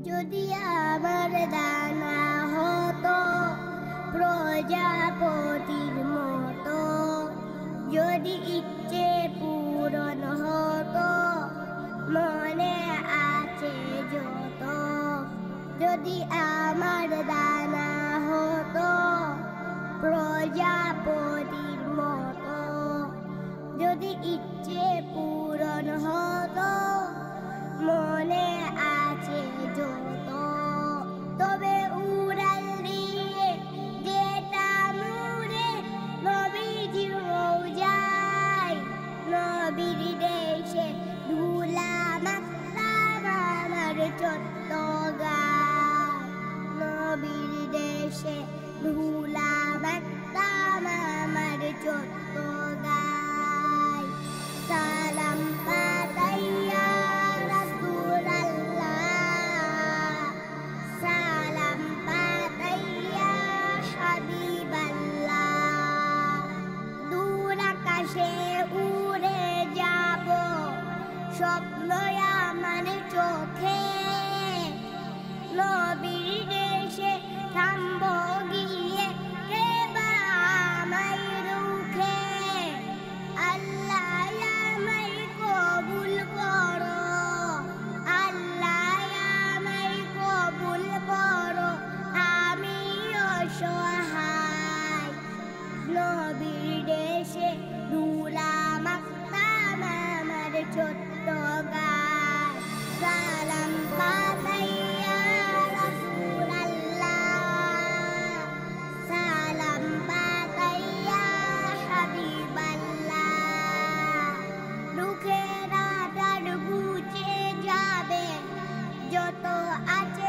যদি আমার দানা হতো প্রজাপতির মতো, যদি ইচ্ছে পূরণ হতো মনে আছে যত, যদি আমার দানা হতো প্রজাপতির মতো, যদি ইচ্ছে পূরণ হতো মনে আছে যত, তবে উড়াল দিয়ে যেতাম উড়ে নবীজির রওজায়, নবীর দেশে ধুলা মাখতাম আমার ছোট্ট গায়, নবীর দেশে ধুলা মাখতাম আমার ছোট্ট গায়। সালাম পাঠাইয়া রাসূলুল্লাহ, সালাম পাঠাইয়া হাবিবাল্লাহ, দূর আকাশে উড়ে যাব স্বপ্ন আমার চোখে, নবীর দেশে থামব গিয়ে কেবা আমায় রুখে। আল্লাহ আমায় কবুল করো, আল্লাহ আমায় কবুল করো, আমি অসহায়, নবীর দেশে ধুলা মাখতাম আমার ছোট্ট গায়। সালাম পাঠাইয়া রাসূলুল্লাহ, সালাম পাঠাইয়া হাবিবাল্লাহ, দুঃখের আধার ঘুচে যাবে যত আছে